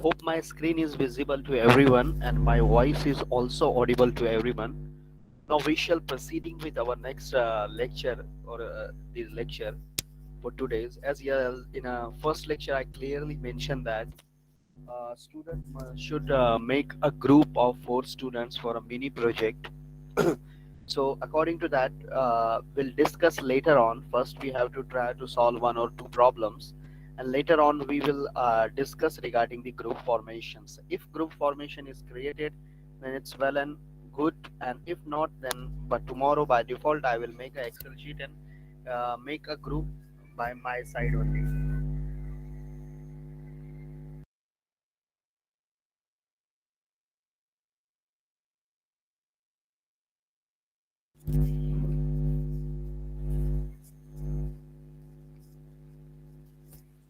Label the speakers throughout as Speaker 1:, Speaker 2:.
Speaker 1: Hope my screen is visible to everyone and my voice is also audible to everyone. Now we shall proceeding with our next lecture or this lecture for today's. As yeah, in a first lecture, I clearly mentioned that student should make a group of 4 students for a mini project. So according to that, we'll discuss later on. First, we have to try to solve 1 or 2 problems, and later on we will discuss regarding the group formations. If group formation is created, then it's well and good, and if not, then but tomorrow by default I will make a Excel sheet and make a group by my side only.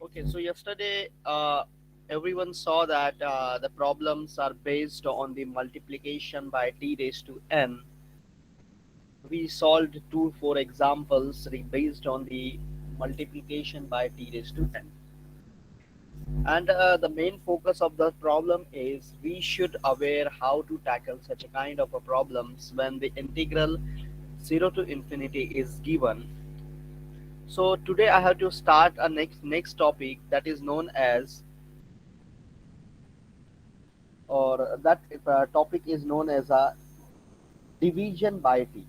Speaker 1: Okay, so yesterday everyone saw that the problems are based on the multiplication by t raised to n. We solved 2 4 examples based on the multiplication by t raised to n. And the main focus of the problem is we should aware how to tackle such a kind of a problems when the integral 0 to infinity is given. So today I have to start a next topic that is known as or that topic is known as a division by t.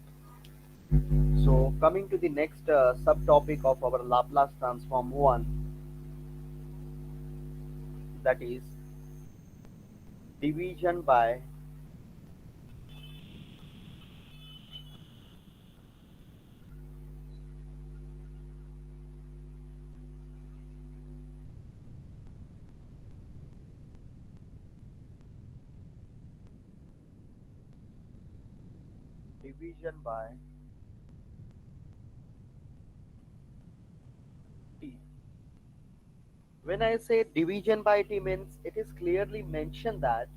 Speaker 1: So coming to the next subtopic of our Laplace transform one, that is division by division by t. When I say division by t means it is clearly mentioned that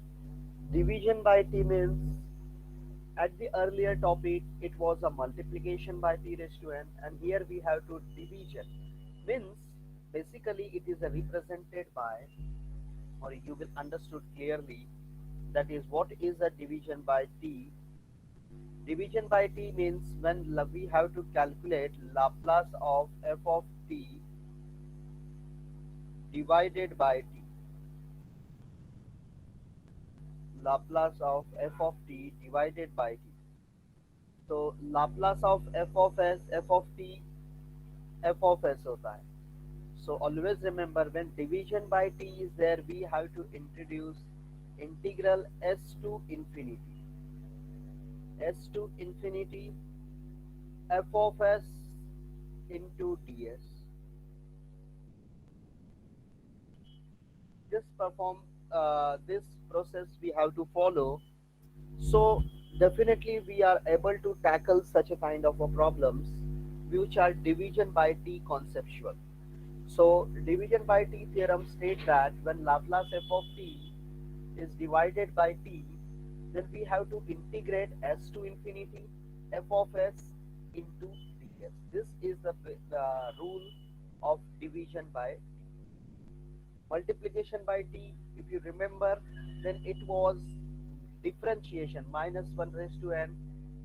Speaker 1: division by t means at the earlier topic it was a multiplication by t raised to n, and here we have to division means basically it is represented by, or you will understood clearly, that is what is a division by t. Division by t means when we have to calculate Laplace of f of t divided by t. Laplace of f of t divided by t. So Laplace of f of s, f of t, f of s होता है. So always remember when division by t is there, we have to introduce integral s to infinity. S to infinity f of s into ds. This process we have to follow. So definitely we are able to tackle such a kind of a problems which are division by t conceptual. So division by t theorem states that when Laplace f of t is divided by t, then we have to integrate s to infinity f of s into ds. This is the rule of division by t. Multiplication by t, if you remember, then it was differentiation minus 1 raised to n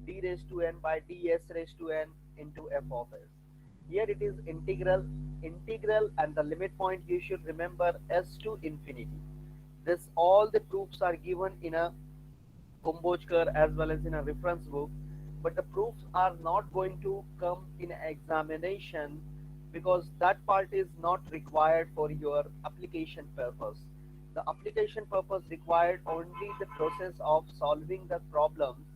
Speaker 1: d raised to n by ds raised to n into f of s. Here it is integral, and the limit point you should remember s to infinity. This all the proofs are given in a Kumbhojkar as well as in a reference book, but the proofs are not going to come in examination because that part is not required for your application purpose. The application purpose required only the process of solving the problems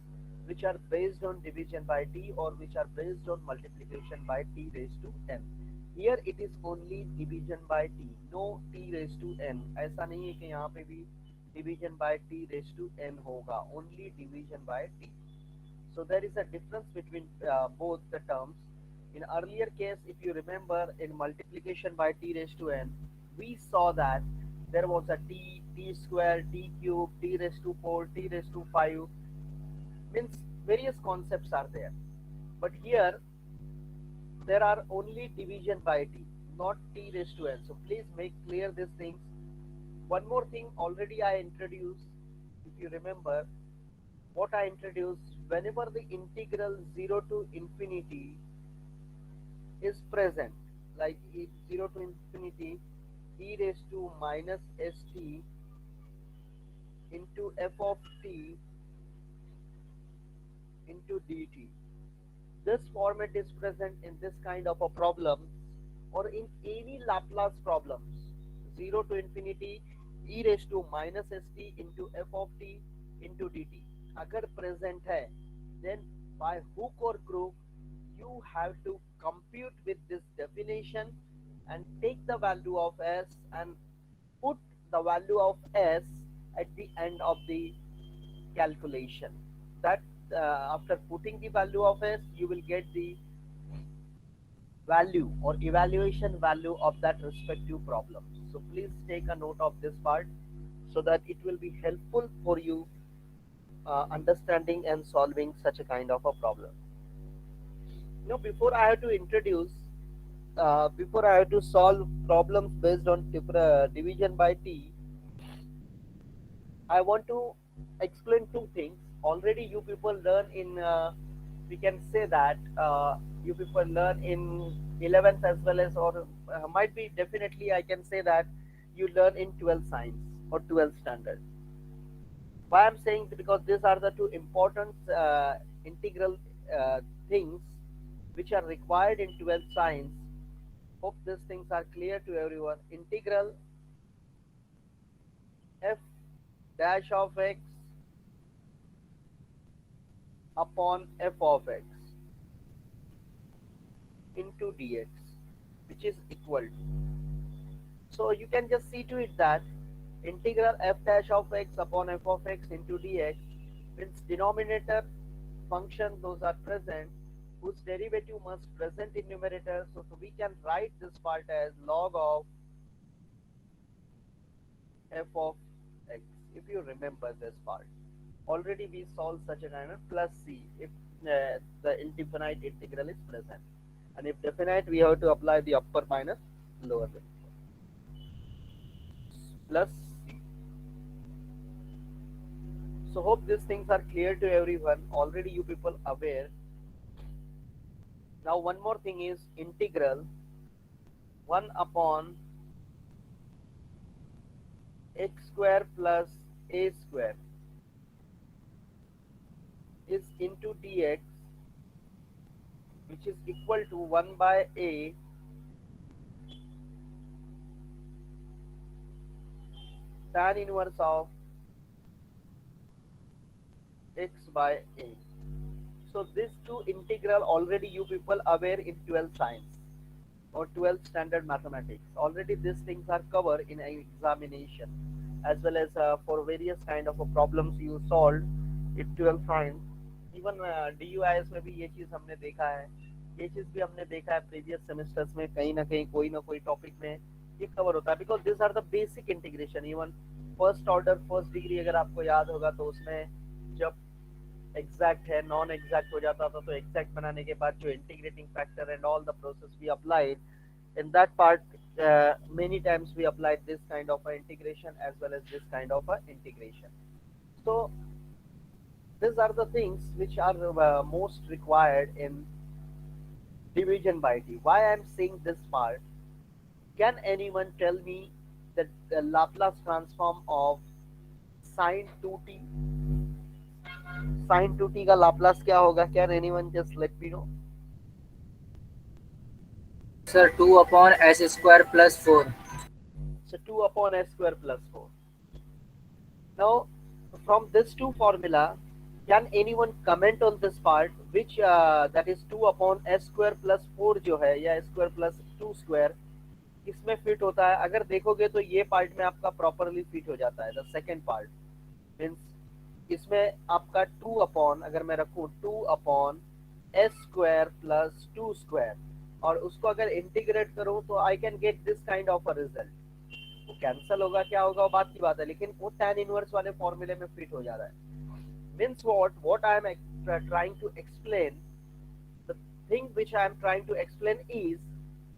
Speaker 1: which are based on division by t or which are based on multiplication by t raised to n. Here it is only division by t, no t raised to n. ऐसा नहीं है कि यहाँ पे भी division by t raised to n होगा, only division by t. So there is a difference between both the terms. In earlier case, if you remember, in multiplication by t raised to n, we saw that there was a t, t square, t cube, t raised to 4, t raised to 5, means various concepts are there. But here there are only division by t, not t raised to n. So please make clear these things. one more thing already I introduced, if you remember, what I introduced, whenever the integral 0 to infinity is present, like 0 to infinity e raised to minus st into f of t into dt. This format is present in this kind of a problem or in any Laplace problems. 0 to infinity e raised to minus st into f of t into dt. अगर present है, then by hook or crook, you have to compute with this definition and take the value of s and put the value of s at the end of the calculation. That after putting the value of s, you will get the value or evaluation value of that respective problem. So please take a note of this part so that it will be helpful for you understanding and solving such a kind of a problem. Before I have to introduce, before I have to solve problems based on division by t, I want to explain two things. Already, you people learn in, we can say that you people learn in 11th as well as, or might be definitely, I can say that you learn in 12th science or 12th standard. Why I'm saying because these are the two important integral things which are required in 12th science. Hope these things are clear to everyone. Integral f dash of x upon f of x into dx, which is equal to. So you can just see to it that integral f dash of x upon f of x into dx means denominator function those are present whose derivative must present in numerator. So we can write this part as log of f of x. If you remember this part, already we solved such a kind of plus c if the indefinite integral is present, and if definite we have to apply the upper minus lower limit plus c. So hope these things are clear to everyone. Already you people aware. Now one more thing is integral 1 upon x square plus a square is into dx, which is equal to 1 by a tan inverse of x by a. So these two integral already you people aware in 12th science or 12th standard mathematics. Already these things are covered in an examination as well as for various kind of problems you solved in 12th science. Even DUIS में भी ये चीज हमने देखा है, ये चीज भी हमने देखा है प्रीवियस सेमेस्टर्स में कहीं ना कोई टॉपिक में ये कवर होता है because this are the basic integration. Even first order first degree अगर आपको याद होगा तो उसमें जब एग्जैक्ट है नॉन एग्जैक्ट हो जाता था तो एग्जैक्ट बनाने के बाद जो integrating factor and all the process we applied in that part many times we applied this kind of a integration as well as this kind of a integration. So these are the things which are most required in division by t. Why I am saying this part, can anyone tell me that the Laplace transform of sin 2t, sin 2t का Laplace क्या होगा? Can anyone just let me know?
Speaker 2: Sir, 2 upon s square plus 4.
Speaker 1: So 2 upon s square plus 4. Now, from this two formula, can anyone comment on this part, which that is 2 upon s square plus 4 जो है या s square plus 2 square इसमें fit होता है? अगर देखोगे तो ये पार्ट में आपका प्रॉपरली फिट हो जाता है. द सेकेंड पार्ट मीन्स इसमें आपका 2 अपॉन, अगर मैं रखूँ 2 upon S square plus 2 square और उसको अगर इंटीग्रेट करूँ तो I can get this kind of a result. वो कैंसिल होगा क्या होगा वो बात की बात है, लेकिन वो tan इनवर्स वाले फॉर्मूले में फिट हो जा रहा है. Means what I am trying to explain, the thing which I am trying to explain is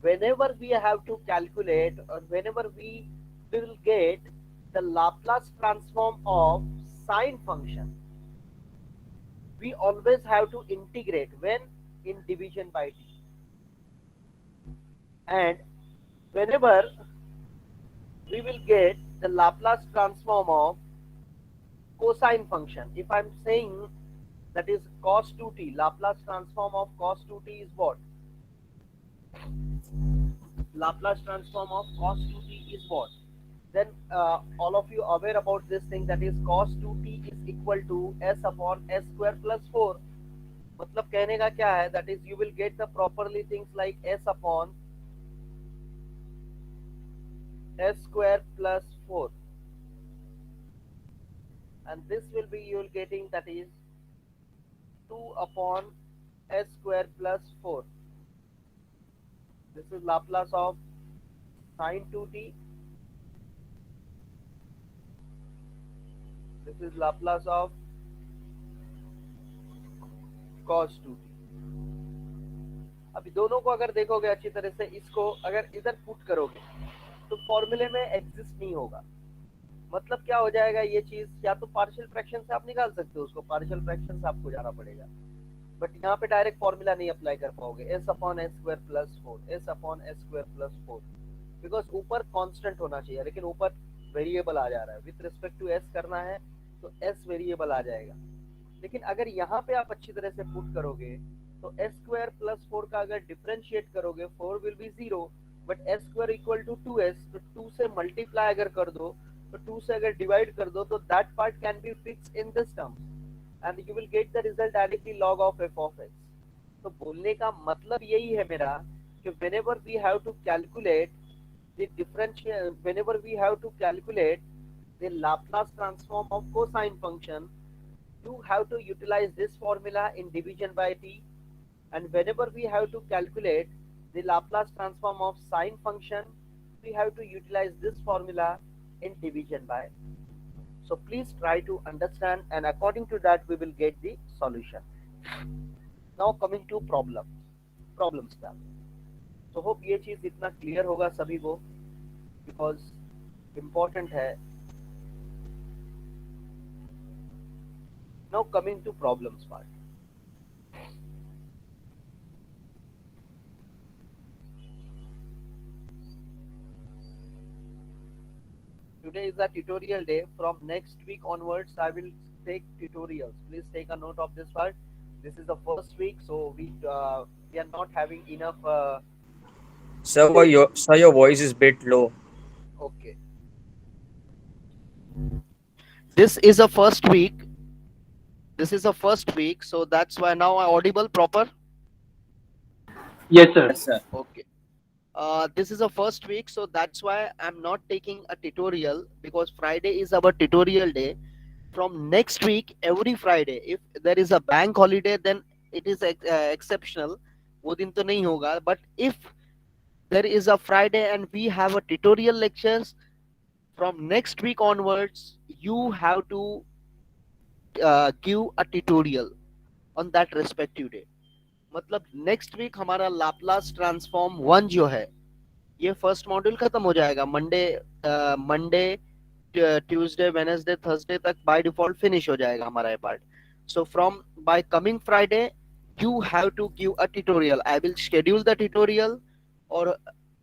Speaker 1: whenever we have to calculate or whenever we will get the Laplace transform of sine function, we always have to integrate when in division by d. And whenever we will get the Laplace transform of cosine function, if I'm saying that is cos 2t, Laplace transform of cos 2t is what? Laplace transform of cos 2t is what? Then all of you aware about this thing, that is cos 2t is equal to s upon s square plus 4. मतलब कहने का क्या है, that is you will get the properly things like s upon s square plus 4, and this will be you will getting, that is 2 upon s square plus 4. This is Laplace of sine 2t. This is Laplace of cos 2t. अभी दोनों को अगर देखोगे अच्छी तरह से, इसको अगर इधर पुट करोगे तो फॉर्मूले में एग्जिस्ट नहीं होगा. मतलब क्या हो जाएगा ये चीज, या तो पार्शियल फ्रैक्शन से आप निकाल सकते हो उसको, पार्शियल फ्रैक्शन से आपको जाना पड़ेगा, बट यहाँ पे डायरेक्ट फॉर्मूला नहीं अप्लाई कर पाओगे. S upon S square plus 4, S upon S square plus 4, because ऊपर कांस्टेंट होना चाहिए, लेकिन ऊपर वेरिएबल आ जा रहा है. विथ रिस्पेक्ट टू एस करना है तो एस वेरिएबल आ जाएगा. लेकिन अगर यहाँ पे आप अच्छी तरह से पुट करोगे तो एस स्क्वायर प्लस 4 का अगर डिफरेंशिएट करोगे 4 will be 0, but s square equal to 2s, तो 2 से मल्टीप्लाई अगर कर दो तो 2 से अगर डिवाइड कर दो तो that part can be fixed in this term and you will get the result directly log of f of x. तो बोलने का मतलब यही है मेरा कि whenever we have to calculate the differential, whenever we have to calculate the Laplace transform of cosine function, you have to utilize this formula in division by t, and whenever we have to calculate the Laplace transform of sine function, we have to utilize this formula in division by. So please try to understand, and according to that we will get the solution. Now coming to problem stuff. So hope ये चीज इतना clear होगा सभी को, because important है. Now coming to problems part. Today is a tutorial day. From next week onwards, I will take tutorials. Please take a note of this part. This is the first week, so we are not having enough.
Speaker 3: Sir, your voice is bit low.
Speaker 1: Okay. This is a first week. This is a first week, so that's why now I audible proper.
Speaker 4: Yes, sir.
Speaker 2: Yes, sir.
Speaker 1: Okay. This is a first week, so that's why I'm not taking a tutorial, because Friday is our tutorial day. From next week, every Friday, if there is a bank holiday, then it is exceptional. वो दिन तो नहीं होगा. But if there is a Friday and we have a tutorial lectures, from next week onwards, you have to give a tutorial on that respective day. मतलब next week हमारा Laplace transform 1 जो है, ये फर्स्ट मॉड्यूल खत्म हो जाएगा. Monday Tuesday Wednesday Thursday तक by default finish हो जाएगा हमारा ये part. So from by coming Friday you have to give a tutorial. I will schedule the tutorial, और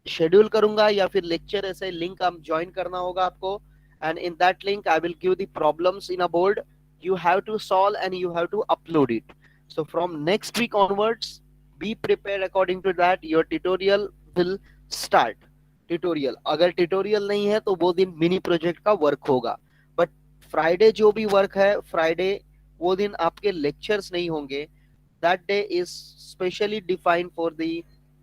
Speaker 1: शेड्यूल करूंगा या फिर लेक्चर ऐसे लिंक आप ज्वाइन करना होगा आपको, and in that link I will give the problems in a board. You have to solve and you have to upload it. So from next week onwards, be prepared according to that. Your tutorial will start. Tutorial, अगर tutorial नहीं है तो वो दिन mini project का work होगा. But Friday जो भी वर्क है, फ्राइडे वो दिन आपके लेक्चर्स नहीं होंगे. That day is specially defined for the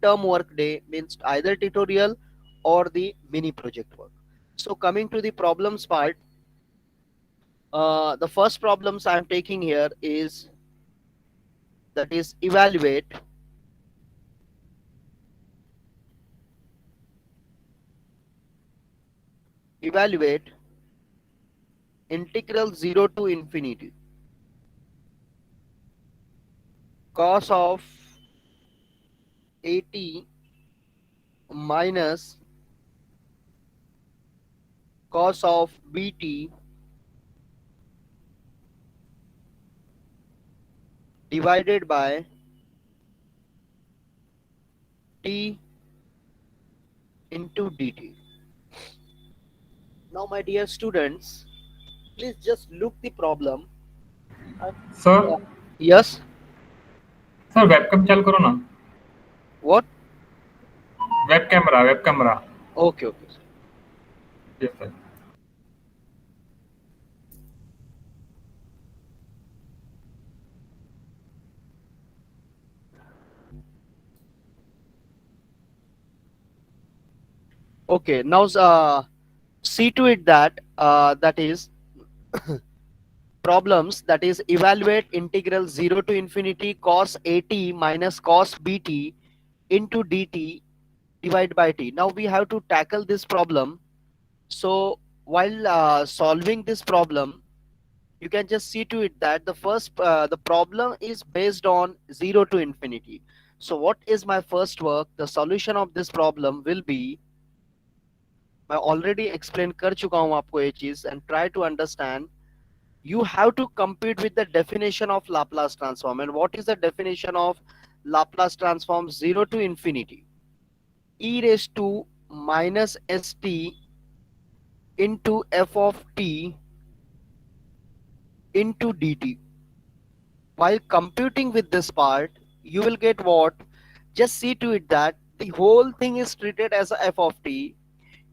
Speaker 1: term work day, means either tutorial or the mini project work. So coming to the problems part, the first problems I'm taking here is, that is evaluate integral 0 to infinity cos of 80 minus cos of bt divided by t into dt. Now, my dear students, please just look the problem.
Speaker 5: Sir
Speaker 1: Yes,
Speaker 5: sir webcam चालू करो ना.
Speaker 1: what?
Speaker 5: Web camera.
Speaker 1: Okay, okay.
Speaker 5: Yes sir.
Speaker 1: Okay, now see to it that that is problems, that is evaluate integral 0 to infinity cos at minus cos bt into dt divided by t. Now we have to tackle this problem. So while solving this problem, you can just see to it that the problem is based on 0 to infinity. So what is my first work? The solution of this problem will be, मैं already explain कर चुका हूं आपको ये चीज, and try to understand. You have to compute with the definition of Laplace transform. And what is the definition of Laplace transform 0 to infinity? E raised to minus st into f of t into dt. While computing with this part, you will get what? Just see to it that the whole thing is treated as a f of t.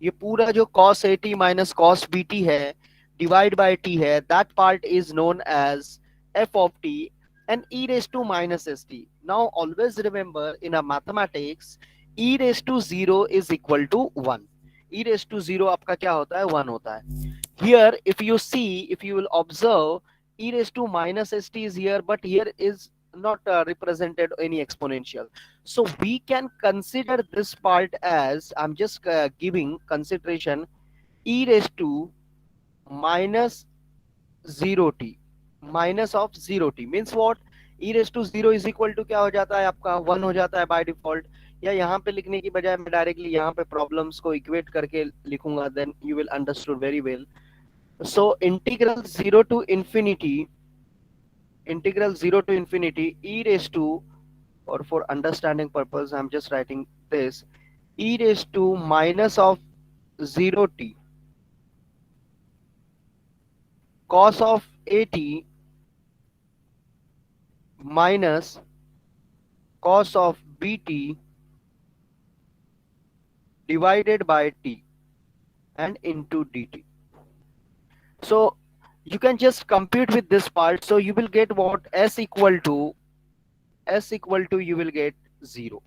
Speaker 1: ये पूरा जो cos at minus cos bt है divide by t है, that part is known as f of t and e raised to minus st. Now always remember, in a mathematics, e raised to 0 is equal to 1. e raised to 0 आपका क्या होता है? 1 होता है. Here if you see, if you will observe, e raised to minus st is here, but here is not represented any exponential. So we can consider this part as, I'm just giving consideration, e raised to minus 0t, minus of 0t means what? e raised to 0 is equal to क्या हो जाता है आपका? 1 हो जाता है by default. या यहाँ पे लिखने की बजाय मैं डायरेक्टली यहाँ पे प्रॉब्लम्स को इक्वेट करके लिखूंगा, then you will understood very well. So integral 0 to infinity e raised to, or for understanding purpose I'm just writing this, e raised to minus of 0t cos of at minus cos of bt divided by t and into dt. So you can just compute with this part. So you will get what? S equal to you will get 0.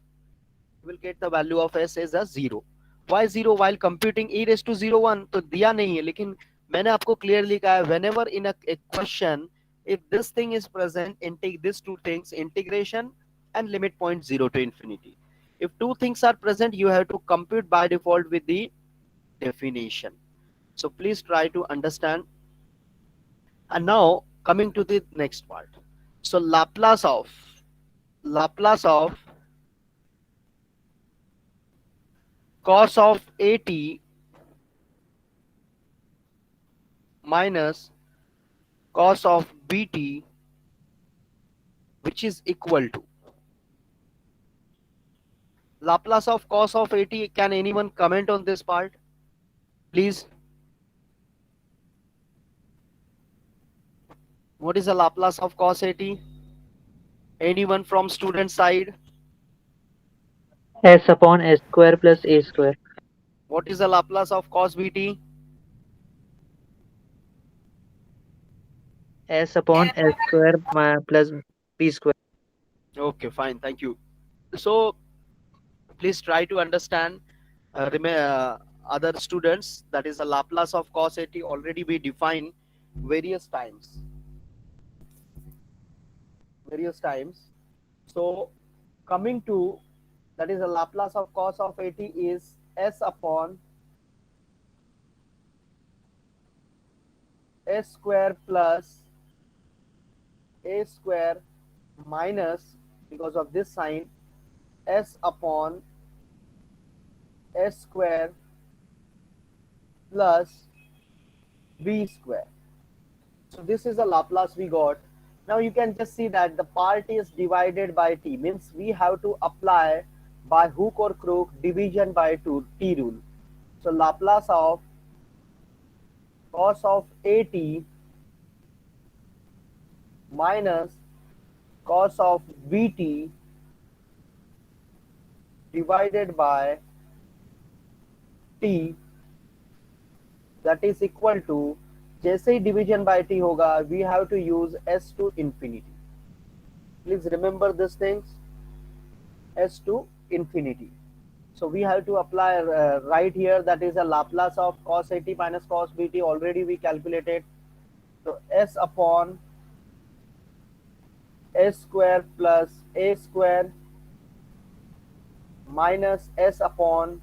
Speaker 1: You will get the value of s as a 0. Why 0? While computing e raised to 0 1 तो दिया नहीं है, लेकिन मैंने आपको clearly कहा है, whenever in a question, if this thing is present, take these two things, integration and limit point 0 to infinity. If two things are present, you have to compute by default with the definition. So please try to understand. And now coming to the next part. So Laplace of cos of at minus cos of bt, which is equal to Laplace of cos of at. Can anyone comment on this part, please? What is the Laplace of cos at? Anyone from student side?
Speaker 2: S upon S square plus A square.
Speaker 1: What is the Laplace of cos bt?
Speaker 2: S upon S square plus B square.
Speaker 1: Okay, fine, thank you. So please try to understand, other students, that is the Laplace of cos at already we defined various times. So coming to, that is the Laplace of cos of at is s upon s square plus a square minus, because of this sign, s upon s square plus v square. So this is the Laplace we got. Now you can just see that the part is divided by t, means we have to apply by hook or crook division by t rule. So Laplace of cos of at minus cos of vt divided by t, that is equal to, जैसे ही division by t होगा, we have to use s to infinity. Please remember these things, s to infinity. So we have to apply right here, that is a Laplace of cos at minus cos bt, already we calculated. So s upon s square plus a square minus s upon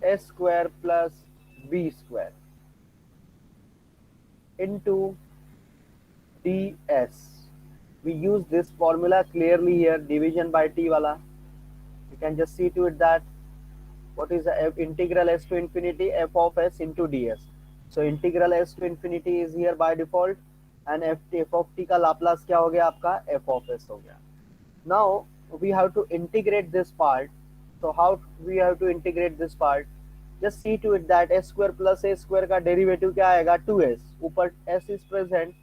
Speaker 1: s square plus b square into ds. We use this formula clearly here, division by t wala. You can just see to it that what is the integral s to infinity f of s into ds. So integral s to infinity is here by default, and f of t का Laplace क्या हो गया आपका, f of s हो गया. Now we have to integrate this part. So how we have to integrate this part? Just see to it that s square plus a square का derivative क्या आएगा, 2s. ऊपर s is present.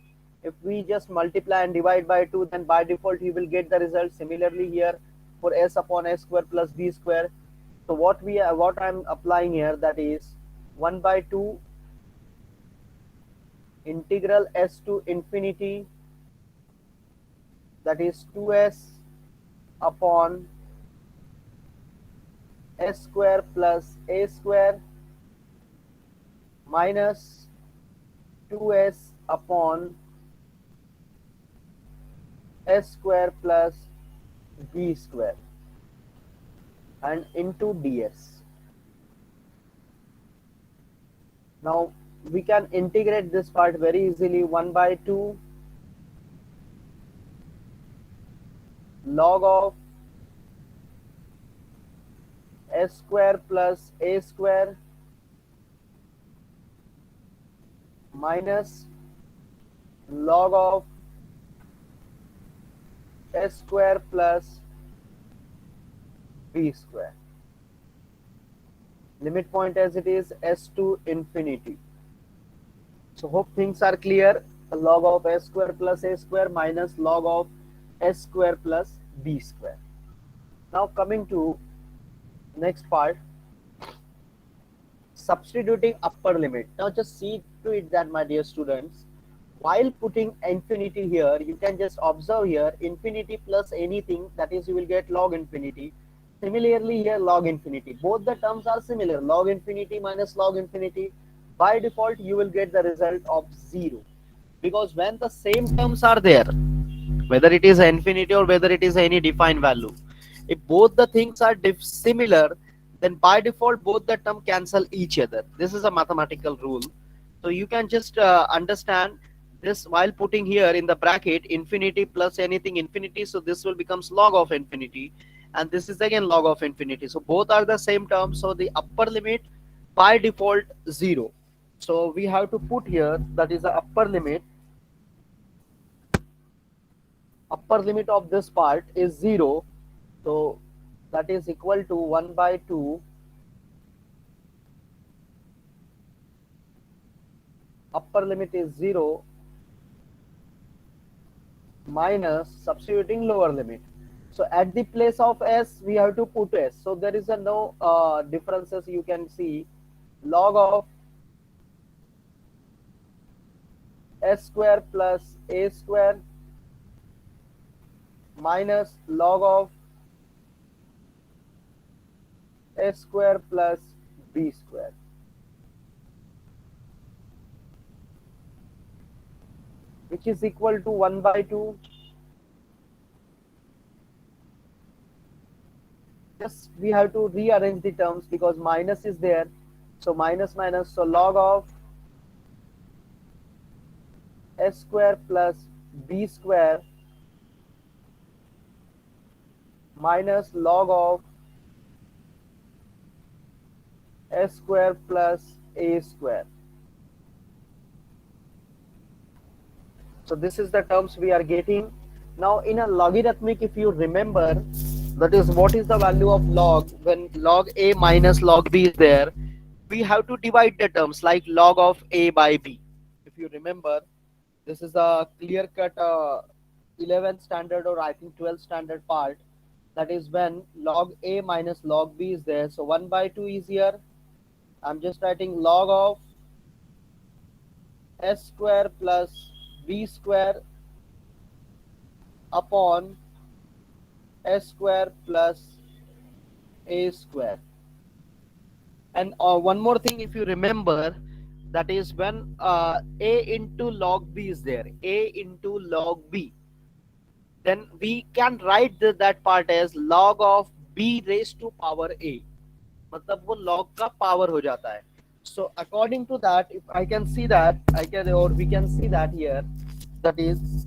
Speaker 1: If we just multiply and divide by 2, then by default you will get the result. Similarly here for s upon s square plus b square. So what I'm applying here, that is 1 by 2 integral s to infinity, that is 2s upon s square plus a square minus 2s upon s square plus b square and into ds. Now we can integrate this part very easily. 1 by 2 log of s square plus a square minus log of s square plus b square. Limit point as it is s to infinity. So hope things are clear. Log of s square plus a square minus log of s square plus b square. Now coming to next part, substituting upper limit. Now just see to it that, my dear students, while putting infinity here, you can just observe here infinity plus anything, that is you will get log infinity. Similarly here log infinity, both the terms are similar, log infinity minus log infinity. By default you will get the result of 0, because when the same terms are there, whether it is infinity or whether it is any defined value, if both the things are similar, then by default both the term cancel each other. This is a mathematical rule. So you can just understand this while putting here in the bracket infinity plus anything infinity, so this will becomes log of infinity, and this is again log of infinity. So both are the same term, so the upper limit by default 0. So we have to put here, that is the upper limit. Upper limit of this part is 0, so that is equal to 1 by 2 upper limit is 0 minus substituting lower limit. So at the place of s we have to put s, so there is a no differences. You can see log of s square plus a square minus log of s square plus b square. Which is equal to 1 by 2. Just we have to rearrange the terms because minus is there. So minus minus, so log of s square plus b square minus log of s square plus a square. So this is the terms we are getting. Now in a logarithmic, if you remember, that is what is the value of log when log a minus log b is there, we have to divide the terms like log of a by b. If you remember, this is a clear cut 11th standard or I think 12th standard part. That is when log a minus log b is there. So 1 by 2 is here. I'm just writing log of s square plus b square upon s square plus a square. And one more thing, if you remember, that is when a into log b is there, a into log b, then we can write that part as log of b raised to power a. मतलब वो log का power हो जाता है. So according to that, if I can see that, I can, or we can see that here, that is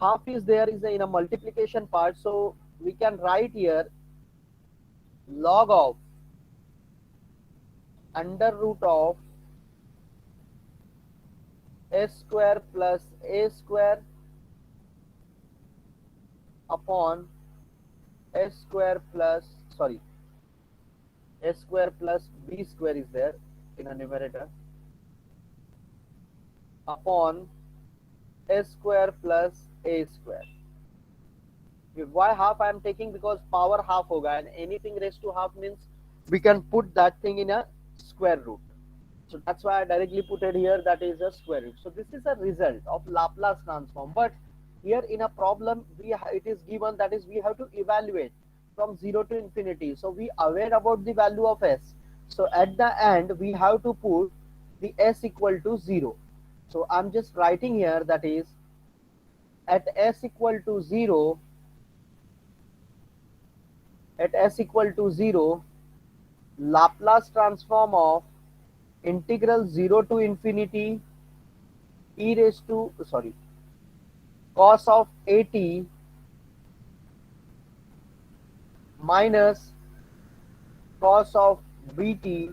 Speaker 1: half is there is in a multiplication part. So we can write here log of under root of s square plus a square upon s square plus, sorry, s square plus b square is there in a numerator upon s square plus a square. Why half I am taking? Because power half hoga, and anything raised to half means we can put that thing in a square root. So that's why I directly put it here, that is a square root. So this is a result of Laplace transform. But here in a problem, it is given that is we have to evaluate from 0 to infinity. So we aware about the value of s. So at the end, we have to put the s equal to 0. So I'm just writing here, that is at s equal to 0, at s equal to 0, Laplace transform of integral 0 to infinity e raised to, sorry, cos of at minus cos of bt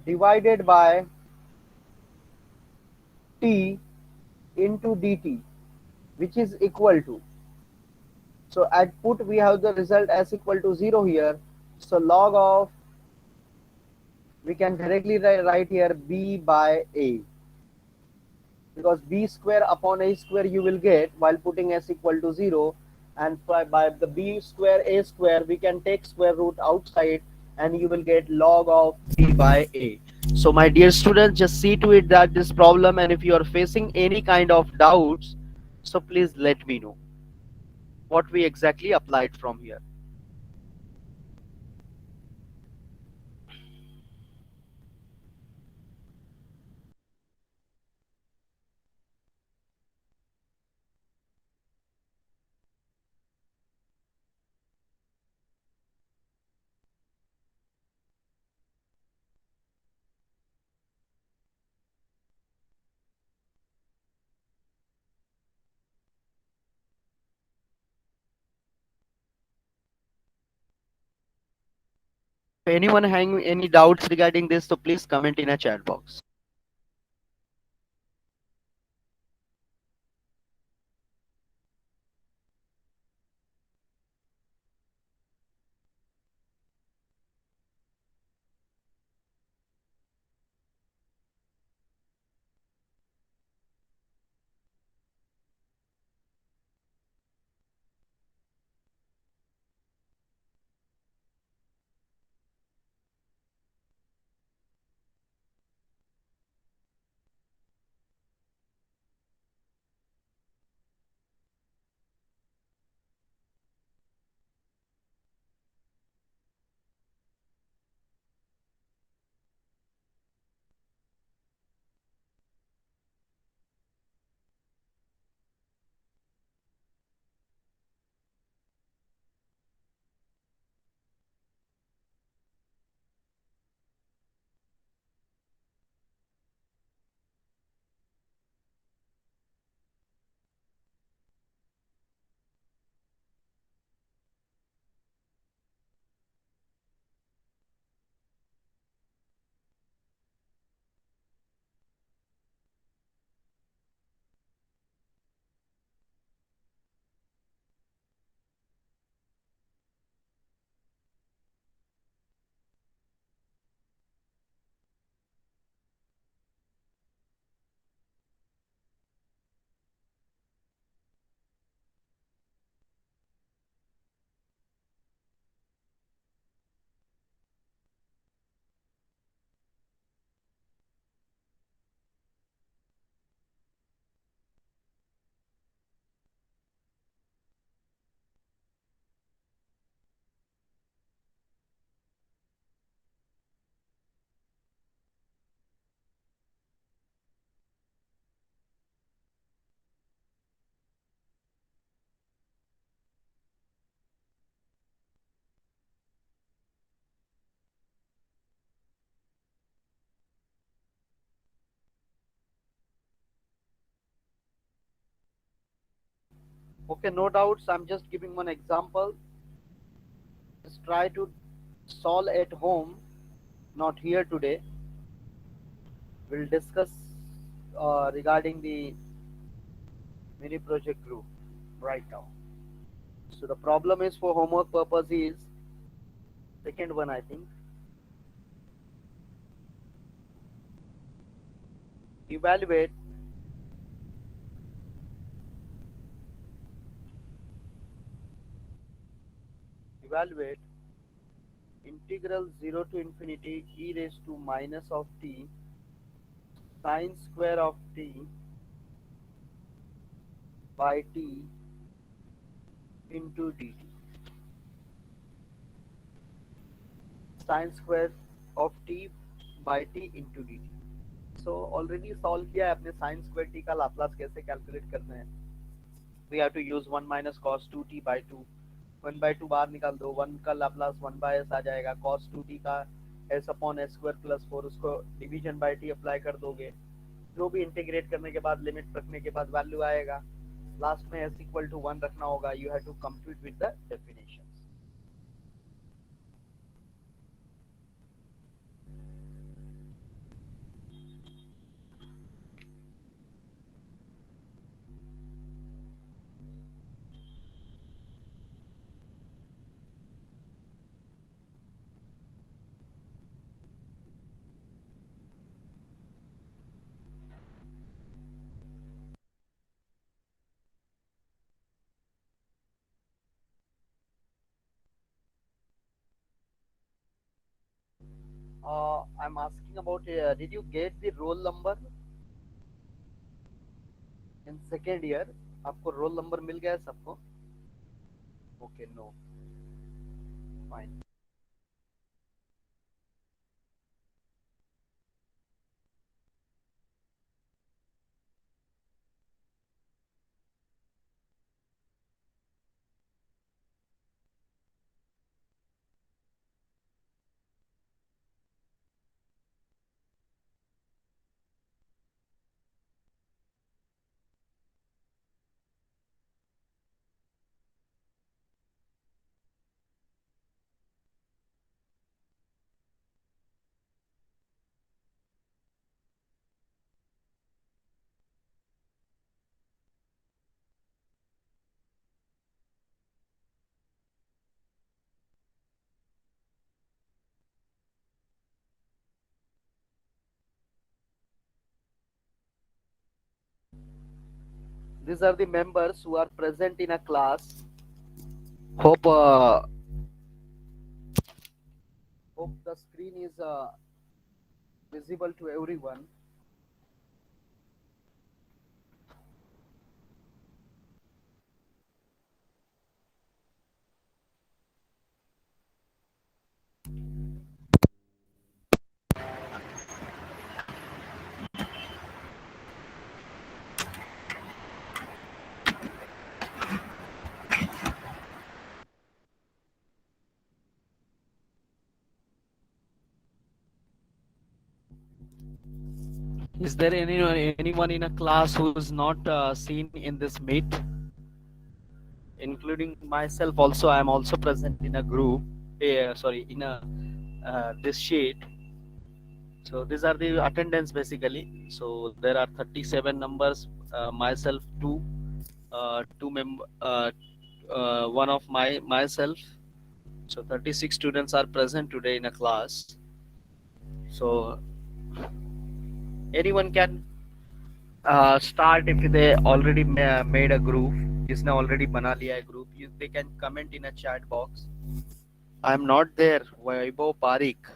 Speaker 1: divided by t into dt, which is equal to, so at put we have the result as equal to 0 here. So log of, we can directly write here b by a, because b square upon a square you will get while putting s equal to 0, and by the b square a square we can take square root outside and you will get log of b by a. So my dear students, just see to it that this problem, and if you are facing any kind of doubts, so please let me know what we exactly applied from here. If anyone having any doubts regarding this, so please comment in a chat box. Okay, no doubts. I'm just giving one example. Just try to solve at home, not here today. We'll discuss regarding the mini project group right now. So the problem is for homework purpose is second one, I think. Evaluate evaluate integral 0 to infinity e raised to minus of t sine square of t by t into dt. Sine square of t by t into dt. So already solve किया है आपने sine square T का Laplace कैसे calculate करना है. We have to use 1 minus cos 2t by 2. 1 by 2 बाहर निकाल दो, 1 का लाप्लास 1 by s आ जाएगा, cos 2t का s upon s square plus 4, उसको डिवीजन बाय t अप्लाई कर दोगे, जो भी इंटीग्रेट करने के बाद लिमिट रखने के बाद वैल्यू आएगा. लास्ट में s इक्वल टू 1 रखना होगा. You have to complete with the definition. I'm asking about did you get the roll number in second year? आपको रोल नंबर मिल गया है सबको? Okay, no, fine. These are the members who are present in a class. Hope the screen is visible to everyone. Is there anyone in a class who is not seen in this meet? Including myself also, I am also present in a group. Sorry, in a this sheet. So these are the attendance basically. So there are 37 numbers. Myself one of myself. So 36 students are present today in a class. So anyone can start if they already made a group. जिसने already बना लिया है group, they can comment in a chat box. I am not there. Vaibhav Parikh.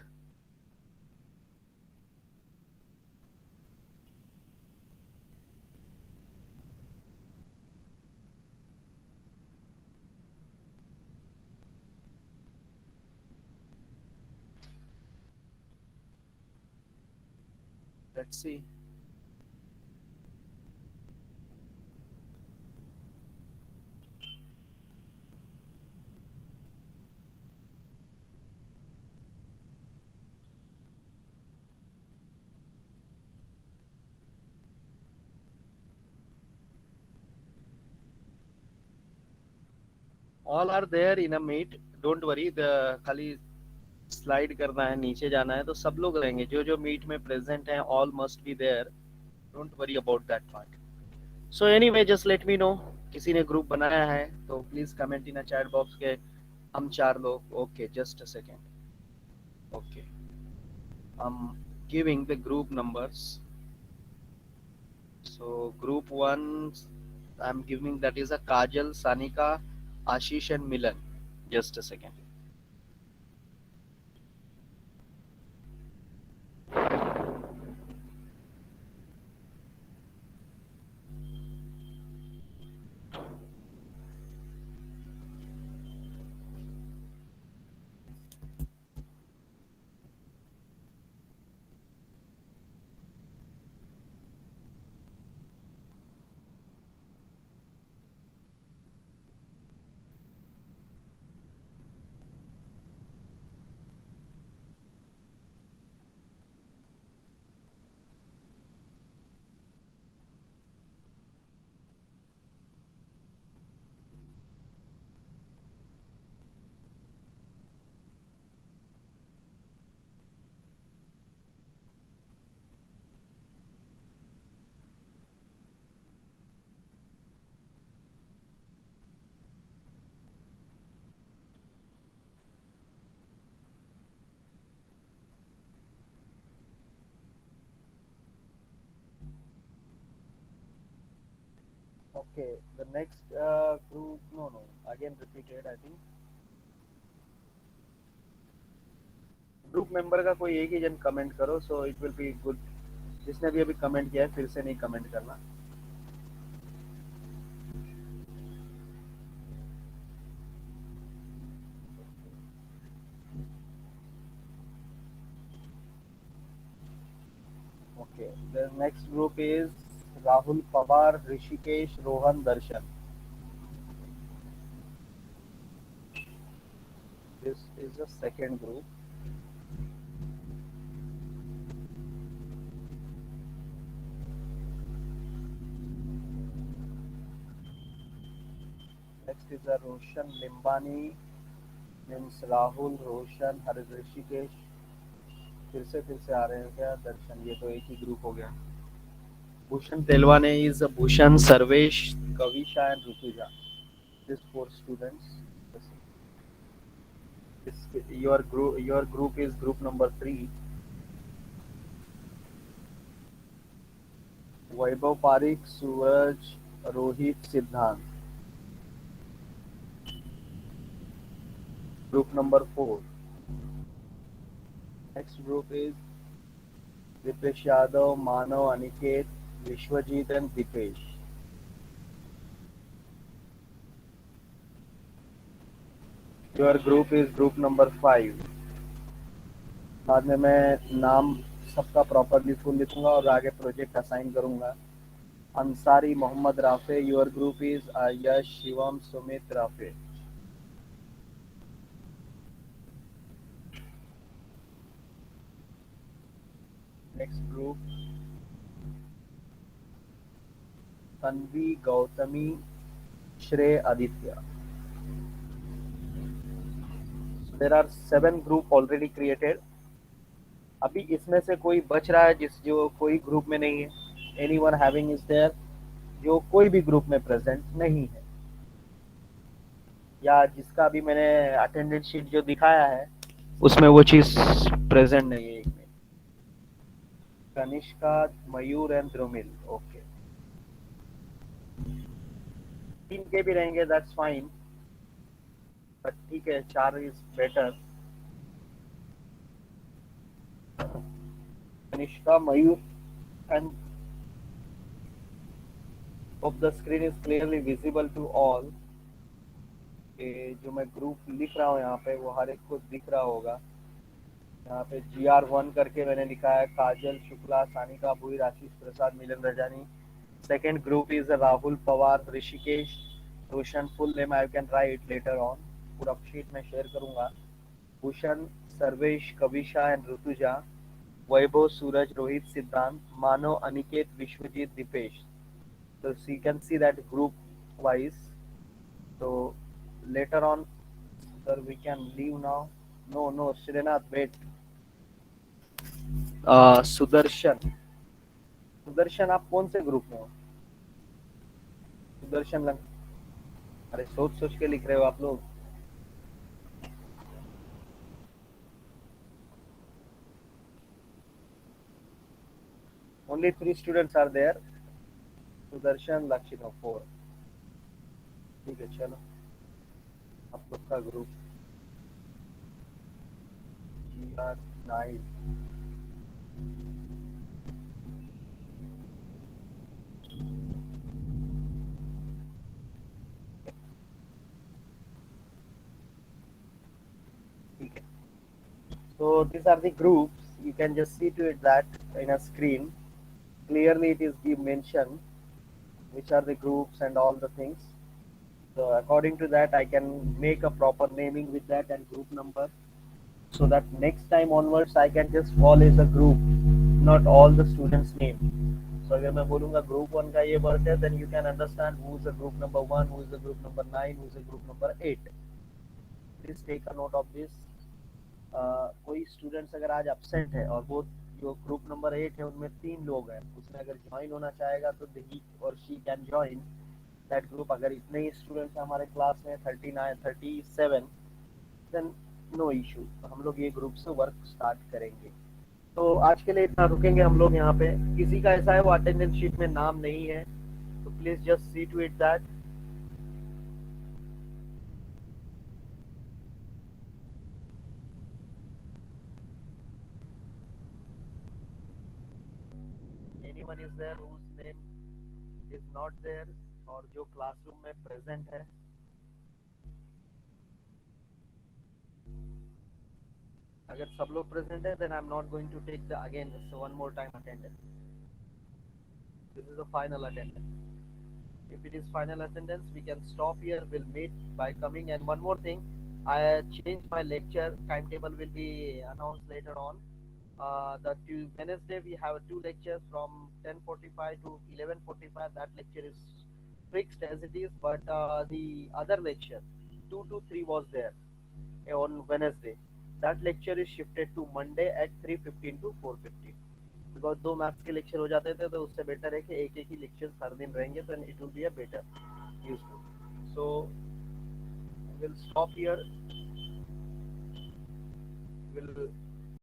Speaker 1: Let's see. All are there in a meet, don't worry, खाली slide करना है, नीचे जाना है, तो सब लोग रहेंगे जो जो मीट में प्रेजेंट हैं, all must be there, don't worry about that part. So anyway just let me know, किसी ने ग्रुप बनाया है तो please comment in a chat box के हम 4 लोग. Okay, just a second. Okay, I am giving the group numbers. So group 1 I'm giving, that is a Kajal, Sanika, Ashish and Milan. Just a second. Okay, the next group, no, again repeated, I think. Group member का कोई एक ही जन comment करो, so it will be good. जिसने भी अभी comment किया है फिर से नहीं कमेंट करना. Okay, the next group is Rahul Pawar, Rishikesh, Rohan, Darshan. This is the second group. Next is a Roshan Limbani, means Rahul, Roshan, Harit, Rishikesh. फिर से आ रहे हैं क्या दर्शन? ये तो एक ही ग्रुप हो गया. Bhushan तेलवाने is Bhushan, Sarvesh, Kavisha and Rutuja. These 4 students. Your group is group number 3. Vaibhav Parikh, Suraj, Rohit, Siddhant. Group number 4. Next group is Dipesh Yadav, Manav, Aniket, Vishwajit and Dipesh. Your group is group number 5. बाद में मैं नाम सबका properly full लिखूंगा और आगे project assign करूंगा. Ansari Mohammad Rafe. Your group is Yash, Shivam, Sumit, Rafe. Next group Tanvi, Gautami, Shrey, Aditya. There are 7 group already created. अभी इसमें से कोई बच रहा है जो कोई ग्रुप में नहीं है? एनीवन हैविंग इज देयर जो कोई भी ग्रुप में प्रेजेंट नहीं है, या जिसका अभी मैंने अटेंडेंस शीट जो दिखाया है उसमें वो चीज प्रेजेंट नहीं है? एक में कनिष्का, मयूर एंड द्रुमिल. ओके, 3 के भी रहेंगे, दैट्स फाइन, बट ठीक है, 4 is better. Kanishka, Mayur, and hope the screen is clearly visible to all. जो मैं ग्रुप लिख रहा हूँ यहाँ पे वो हर एक को दिख रहा होगा. यहाँ पे GR1 करके मैंने लिखा है Kajal Shukla, Sanika Bhuir, Ashish Prasad, Milan Rajani. Second group is Rahul Pawar, Hrishikesh, Roshan. Full name I can write later on, पूरा शीट में शेयर करूंगा. Bhushan, Sarvesh, Kavisha and Rutuja. Vaibhav, Suraj, Rohit, Siddhant, Manav, Aniket, Vishwajeet, Dipesh. So you can see that group wise. So later on, sir, we can leave now. No, Srinath, wait. Sudarshan आप कौन से group में हो? Sudarshan lung, अरे सोच सोच के लिख रहे हो आप लोग. Only 3 students are there. Sudarshan, लक्षित 4. ठीक है, चलो आप लोग का group GR9. So these are the groups. You can just see to it that in a screen clearly it is mentioned which are the groups and all the things. So according to that I can make a proper naming with that and group number, so that next time onwards I can just call as a group, not all the students name. So अगर मैं बोलूँगा group 1 का ये word है, then you can understand who is the group number 1, who is the group number 9, who is the group number 8. Please take a note of this. कोई students अगर आज absent है और वो जो ग्रुप नंबर 8 है उनमें 3 लोग हैं, उसमें अगर ज्वाइन होना चाहेगा तो ही और she can join that group. अगर इतने ही स्टूडेंट्स हैं हमारे क्लास में 39 37, देन नो इशू, हम लोग ये ग्रुप से वर्क स्टार्ट करेंगे. तो आज के लिए इतना रुकेंगे हम लोग यहाँ पे. किसी का ऐसा है वो अटेंडेंस शीट में नाम नहीं है तो please just see to it that. Anyone is there whose name is not there और जो क्लासरूम में प्रेजेंट है? अगर सब लोग प्रेजेंट है then I'm not going to take the again one more time attendance. This is the final attendance. If it is final attendance, we can stop here. We'll meet by coming. And one more thing, I changed my lecture timetable. Will be announced later on. The Wednesday we have 2 lectures from 10:45 to 11:45. That lecture is fixed as it is, but the other lecture 2 to 3 was there on Wednesday. That lecture is shifted to Monday at 3:15 to 4:15. Because 2 maths के lecture हो जाते थे तो उससे better है कि एक एक ही लेक्चर हर दिन रहेंगे, तो it will be a better useful. So will stop here. Will